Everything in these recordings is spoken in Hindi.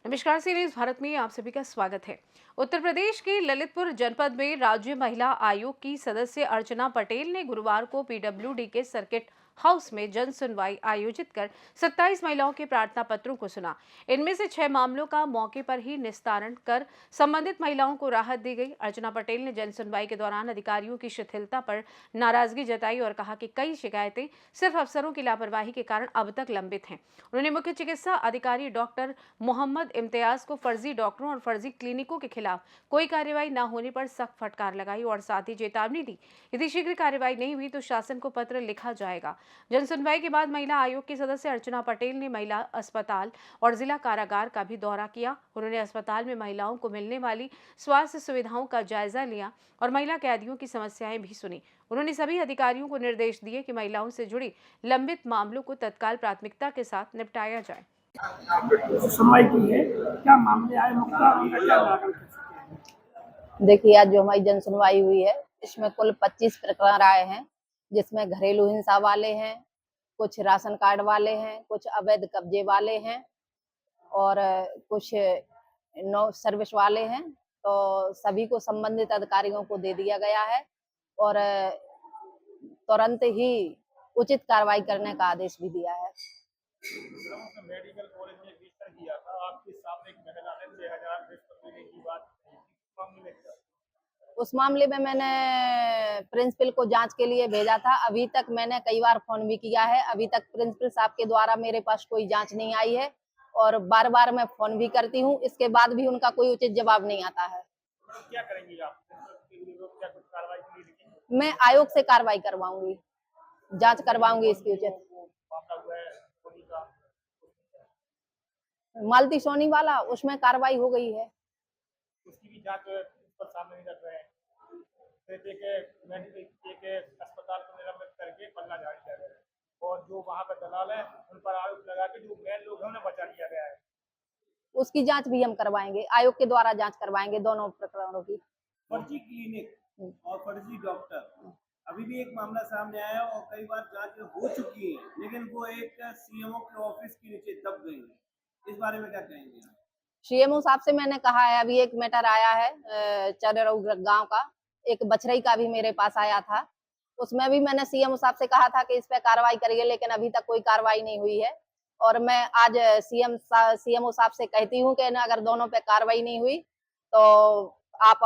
नमस्कार, सी न्यूज़ भारत में आप सभी का स्वागत है। उत्तर प्रदेश के ललितपुर जनपद में राज्य महिला आयोग की सदस्य अर्चना पटेल ने गुरुवार को पीडब्ल्यूडी के सर्किट हाउस में जन सुनवाई आयोजित कर 27 महिलाओं के प्रार्थना पत्रों को सुना। इनमें से 6 मामलों का मौके पर ही निस्तारण कर संबंधित महिलाओं को राहत दी गई। अर्चना पटेल ने जन सुनवाई के दौरान अधिकारियों की शिथिलता पर नाराजगी जताई और कहा कि कई शिकायतें सिर्फ अफसरों की लापरवाही के कारण अब तक लंबित हैं। उन्होंने मुख्य चिकित्सा अधिकारी डॉक्टर मोहम्मद इम्तियाज को फर्जी डॉक्टरों और फर्जी क्लिनिकों के खिलाफ कोई कार्रवाई न होने पर सख्त फटकार लगाई और साथ ही चेतावनी दी, यदि शीघ्र कार्रवाई नहीं हुई तो शासन को पत्र लिखा जाएगा। जन सुनवाई के बाद महिला आयोग की सदस्य अर्चना पटेल ने महिला अस्पताल और जिला कारागार का भी दौरा किया। उन्होंने अस्पताल में महिलाओं को मिलने वाली स्वास्थ्य सुविधाओं का जायजा लिया और महिला कैदियों की समस्याएं भी सुनी। उन्होंने सभी अधिकारियों को निर्देश दिए कि महिलाओं से जुड़ी लंबित मामलों को तत्काल प्राथमिकता के साथ निपटाया जाए। सुनवाई की है, क्या मामले आए, मुद्दा उनका क्या निराकरण कर सकते हैं? देखिए, आज जो हमारी जन सुनवाई हुई है इसमें कुल 25 प्रकरण आए हैं, जिसमें घरेलू हिंसा वाले हैं, कुछ राशन कार्ड वाले हैं, कुछ अवैध कब्जे वाले हैं और कुछ नो सर्विस वाले हैं। तो सभी को संबंधित अधिकारियों को दे दिया गया है और तुरंत ही उचित कार्रवाई करने का आदेश भी दिया है। मेडिकल कॉलेज में विजिट किया था, आपके सामने एक महिला ने 6000 रिश्वत लेने की बात कही, उस मामले में मैंने प्रिंसिपल को जांच के लिए भेजा था। अभी तक मैंने कई बार फोन भी किया है, अभी तक प्रिंसिपल साहब के द्वारा मेरे पास कोई जांच नहीं आई है और बार बार मैं फोन भी करती हूँ, इसके बाद भी उनका कोई उचित जवाब नहीं आता है। क्या करेंगी आप? क्या कुछ कार्रवाई के लिए? मैं आयोग से कार्रवाई करवाऊंगी, जांच करवाऊंगी इसकी उचित। मालती सोनी वाला, उसमें कार्रवाई हो गई है, उसकी भी जांच पर सामने नहीं रख रहे हैं। एक अस्पताल को निलंबित करके पल्ला झाड़ी जा रहा है और जो वहां पर दलाल है उन पर आरोप लगा के जो मेन लोग हैं उन्हें बचा लिया गया है। उसकी जांच भी हम करवाएंगे, आयोग के द्वारा जांच करवाएंगे दोनों प्रकरणों की। फर्जी क्लिनिक और फर्जी डॉक्टर, अभी भी एक मामला सामने आया और कई बार जांच हो चुकी है, लेकिन वो एक सीएमओ के ऑफिस के नीचे दब गई है। इस बारे में क्या कहेंगे? सीएमओ साहब से मैंने कहा है, अभी एक मैटर आया है चररऊ गांव का, एक बछरई का भी मेरे पास आया था, उसमें भी मैंने सीएमओ साहब से कहा था कि इस पे कार्रवाई करिए, लेकिन अभी तक कोई कार्रवाई नहीं हुई है। और मैं आज सीएमओ साहब से कहती हूँ कि अगर दोनों पे कार्रवाई नहीं हुई तो आप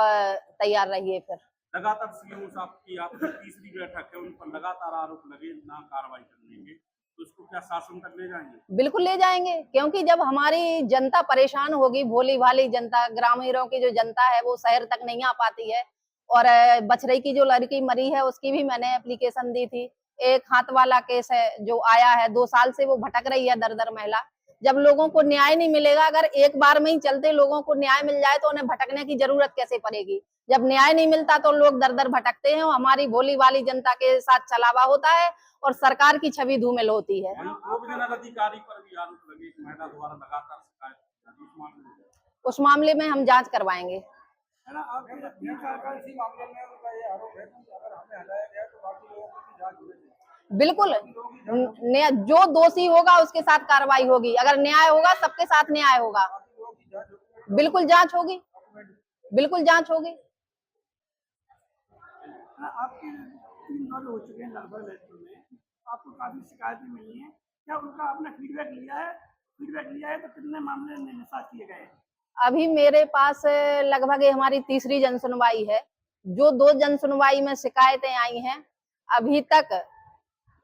तैयार रहिए। फिर लगातार सीएमओ साहब की आपकी तीसरी बैठक है, उन पर लगातार आरोप लगे ना कार्रवाई करने, तो उसको क्या शासन तक ले जाएंगे? बिल्कुल ले जाएंगे, क्योंकि जब हमारी जनता परेशान होगी, भोली भाली जनता, ग्रामीणों की जो जनता है वो शहर तक नहीं आ पाती है। और बछरई की जो लड़की मरी है उसकी भी मैंने एप्लीकेशन दी थी। एक हाथ वाला केस है जो आया है, 2 साल से वो भटक रही है दर दर महिला। जब लोगों को न्याय नहीं मिलेगा, अगर एक बार में ही चलते लोगों को न्याय मिल जाए तो उन्हें भटकने की जरूरत कैसे पड़ेगी? जब न्याय नहीं मिलता तो लोग दर दर भटकते हैं और हमारी भोली भाली जनता के साथ छलावा होता है और सरकार की छवि धूमिल होती है। अधिकारी पर भी आरोप लगे, महिला द्वारा लगातार शिकायत, उस मामले में हम जांच करवाएंगे। बिल्कुल, जो दोषी होगा उसके साथ कार्रवाई होगी, अगर न्याय होगा सबके साथ न्याय होगा। बिल्कुल जांच होगी, बिल्कुल जांच होगी। आपके 3 दौरे हो चुके हैं लगभग ललितपुर में, आपको काफी शिकायतें मिली हैं, क्या उनका आपने फीडबैक लिया है? तो कितने मामले निस्तार किए गए? अभी मेरे पास लगभग हमारी तीसरी जन सुनवाई है। जो 2 जन सुनवाई में शिकायतें आई हैं, अभी तक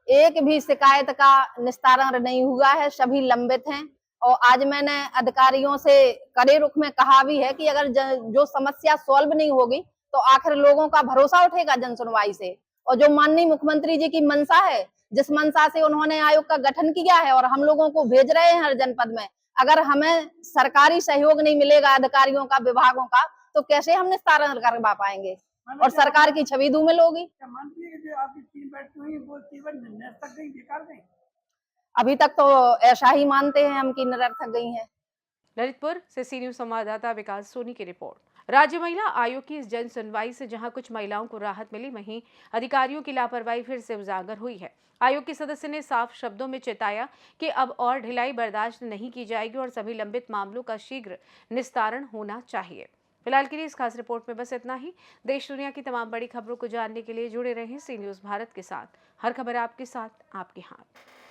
एक भी शिकायत का निस्तारण नहीं हुआ है, सभी लंबित हैं। और आज मैंने अधिकारियों से कड़े रुख में कहा भी है कि अगर जो समस्या सॉल्व नहीं होगी तो आखिर लोगों का भरोसा उठेगा जन सुनवाई से। और जो माननीय मुख्यमंत्री जी की मंशा है, जिस मंशा से उन्होंने आयोग का गठन किया है और हम लोगों को भेज रहे हैं हर जनपद में, अगर हमें सरकारी सहयोग नहीं मिलेगा अधिकारियों का, विभागों का, तो कैसे हम निस्तारण करवा पाएंगे और सरकार की छवि धूमिल होगी। अभी तक तो ऐसा ही मानते हैं हम कि निरर्थक गई हैं। ललितपुर से सी न्यूज़ संवाददाता विकास सोनी की रिपोर्ट। राज्य महिला आयोग की इस जन सुनवाई से जहां कुछ महिलाओं को राहत मिली, वहीं अधिकारियों की लापरवाही फिर से उजागर हुई है। आयोग के सदस्य ने साफ शब्दों में चेताया कि अब और ढिलाई बर्दाश्त नहीं की जाएगी और सभी लंबित मामलों का शीघ्र निस्तारण होना चाहिए। फिलहाल के लिए इस खास रिपोर्ट में बस इतना ही। देश दुनिया की तमाम बड़ी खबरों को जानने के लिए जुड़े रहें सी न्यूज़ भारत के साथ। हर खबर आपके साथ, आपके हाथ।